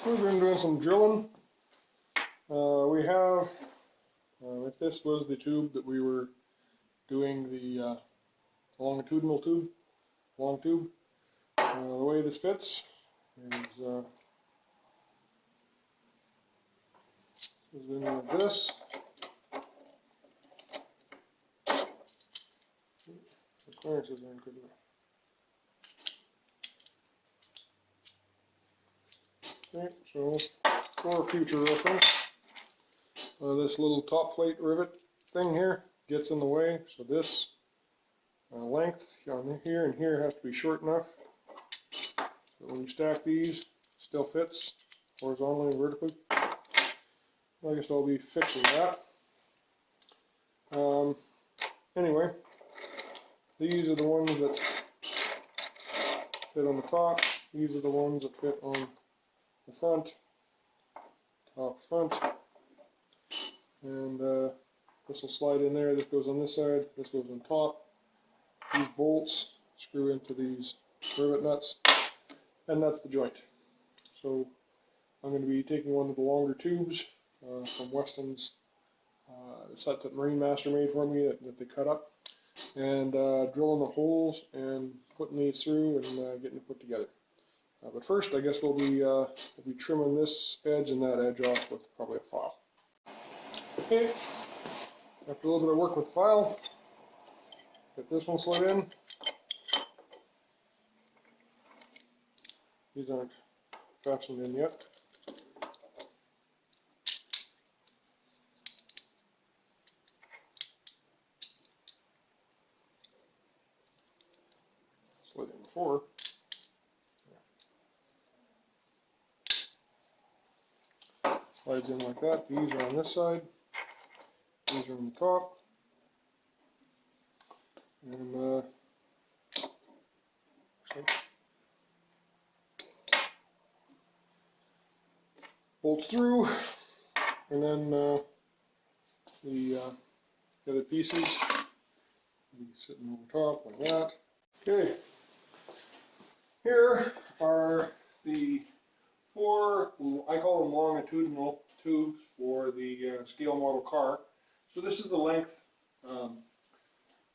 We've been doing some drilling. We have, if this was the tube that we were doing the longitudinal tube, long tube, the way this fits is in like this. The clearances aren't good enough. Okay, so for future reference, this little top plate rivet thing here gets in the way, so this length on here and here has to be short enough so when you stack these, it still fits horizontally and vertically. I guess I'll be fixing that. Anyway, these are the ones that fit on the top. These are the ones that fit on the front, top front, and this will slide in there. This goes on this side. This goes on top. These bolts screw into these rivet nuts, and that's the joint. So I'm going to be taking one of the longer tubes from Weston's set that Marine Master made for me that they cut up, and drilling the holes and putting these through and getting it put together. But first, I guess we'll be trimming this edge and that edge off with probably a file. Okay, after a little bit of work with the file, get this one slid in. These aren't fastened in yet. Slid in before. Slides in like that. These are on this side. These are on the top. And bolts through, and then the other pieces will be sitting over top like that. Okay. Here are the four, I call them longitudinal tubes for the scale model car. So this is the length.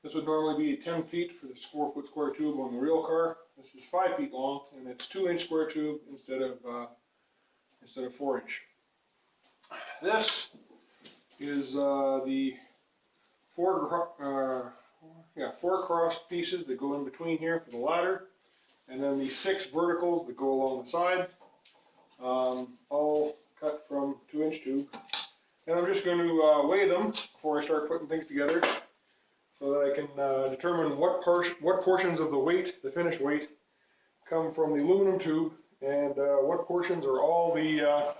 This would normally be 10 feet for this 4-foot square tube on the real car. This is 5 feet long, and it's 2-inch square tube instead of 4-inch. This is the four cross pieces that go in between here for the ladder, and then the 6 verticals that go along the side, all cut from 2-inch tube. And I'm just going to weigh them before I start putting things together, so that I can determine what portions of the weight, the finished weight, come from the aluminum tube, and what portions are all the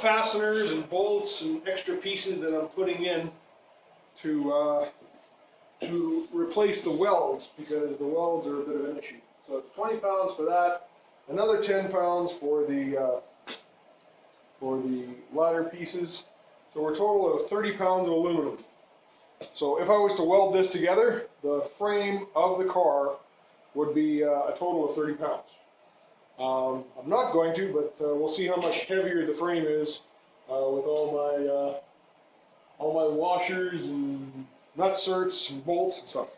fasteners and bolts and extra pieces that I'm putting in to replace the welds, because the welds are a bit of an issue. So it's 20 pounds for that, another 10 pounds for the ladder pieces. So we're a total of 30 pounds of aluminum. So if I was to weld this together, the frame of the car would be a total of 30 pounds. I'm not going to, but we'll see how much heavier the frame is with all my washers and nut certs and bolts and stuff.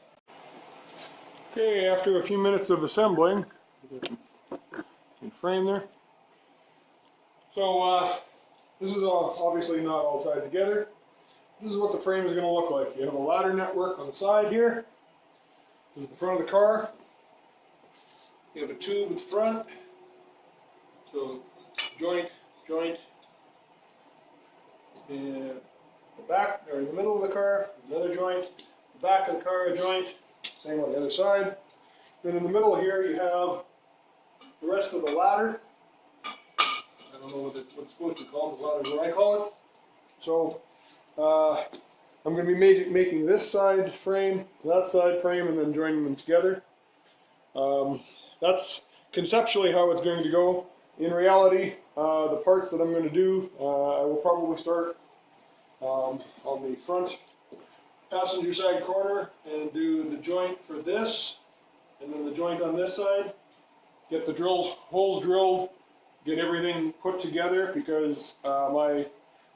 Okay, after a few minutes of assembling, frame there. So this is obviously not all tied together. This is what the frame is going to look like. You have a ladder network on the side here. This is the front of the car. You have a tube at the front. So joint, and the back, or in the middle of the car, another joint. The back of the car, a joint. Same on the other side. Then in the middle here, you have the rest of the ladder. I don't know what it's supposed to be called. The ladder is what I call it. So I'm going to be making this side frame, that side frame, and then joining them together. That's conceptually how it's going to go. In reality, the parts that I'm going to do, I will probably start on the front passenger side corner and do the joint for this, and then the joint on this side. Get the holes drilled get everything put together because my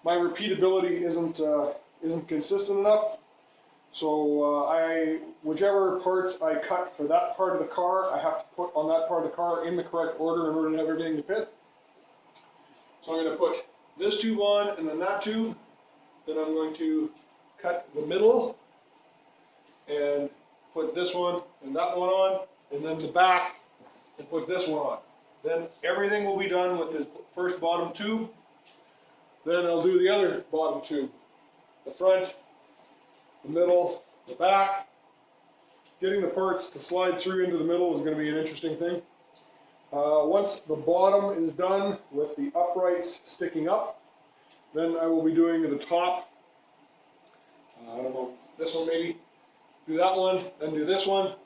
repeatability isn't consistent enough. So whichever parts I cut for that part of the car, I have to put on that part of the car in the correct order in order to have everything to fit. So I'm going to put this tube on and then that tube. Then I'm going to cut the middle and put this one and that one on, and then the back and put this one on. Then everything will be done with this first bottom tube. Then I'll do the other bottom tube. The front, the middle, the back. Getting the parts to slide through into the middle is going to be an interesting thing. Once the bottom is done with the uprights sticking up, then I will be doing the top. I don't know, this one maybe. Do that one, then do this one.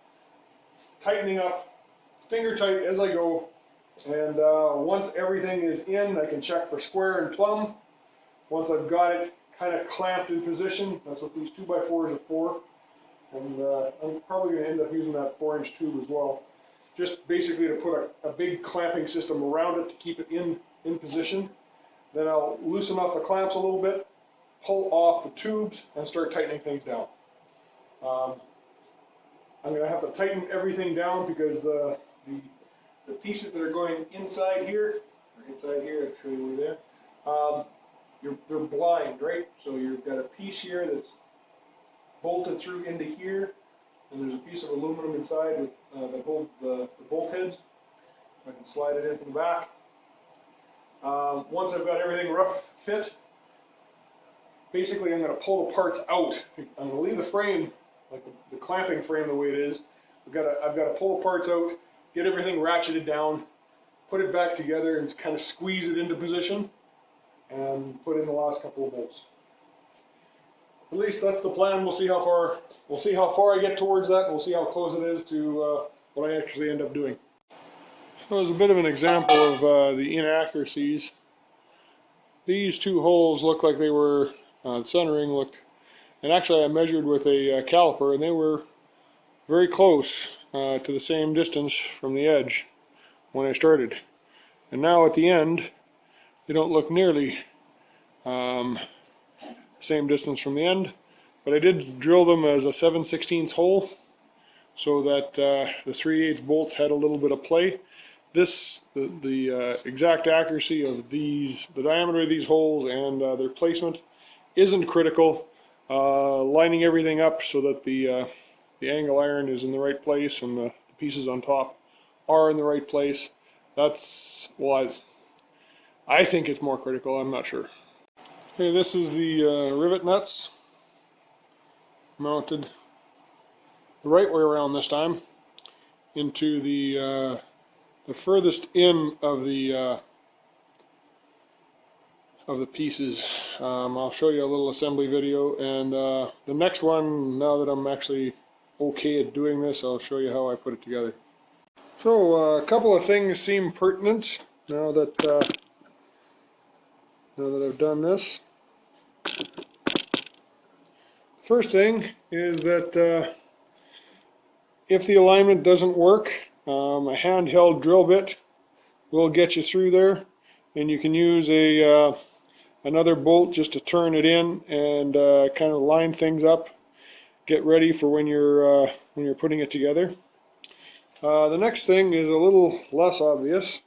Tightening up, finger tight as I go. And once everything is in, I can check for square and plumb. Once I've got it kind of clamped in position, that's what these 2x4s are for. And I'm probably going to end up using that 4-inch tube as well. Just basically to put a big clamping system around it to keep it in position. Then I'll loosen off the clamps a little bit, pull off the tubes, and start tightening things down. I'm going to have to tighten everything down because the pieces that are going inside here, I'll show you over there, they're blind, right? So you've got a piece here that's bolted through into here, and there's a piece of aluminum inside with, that holds the bolt heads. I can slide it in from the back. Once I've got everything rough fit, basically I'm going to pull the parts out. I'm going to leave the frame, like the clamping frame the way it is. I've got to pull the parts out, get everything ratcheted down, put it back together, and kind of squeeze it into position, and put in the last couple of bolts. At least that's the plan. We'll see how far I get towards that, and we'll see how close it is to what I actually end up doing. So as a bit of an example of the inaccuracies, these two holes look like they were, the centering looked, and actually I measured with a caliper, and they were very close to the same distance from the edge when I started. And now at the end, they don't look nearly same distance from the end, but I did drill them as a 7/16 hole so that the 3/8 bolts had a little bit of play. The exact accuracy of these, the diameter of these holes and their placement isn't critical. Lining everything up so that the angle iron is in the right place and the pieces on top are in the right place. That's, well, I think it's more critical, I'm not sure. Okay, this is the rivet nuts mounted the right way around this time into the furthest in of the pieces. I'll show you a little assembly video, and the next one, now that I'm actually okay at doing this, I'll show you how I put it together. So a couple of things seem pertinent now that I've done this. First thing is that if the alignment doesn't work, a handheld drill bit will get you through there, and you can use another bolt just to turn it in and kind of line things up, get ready for when you're putting it together. The next thing is a little less obvious.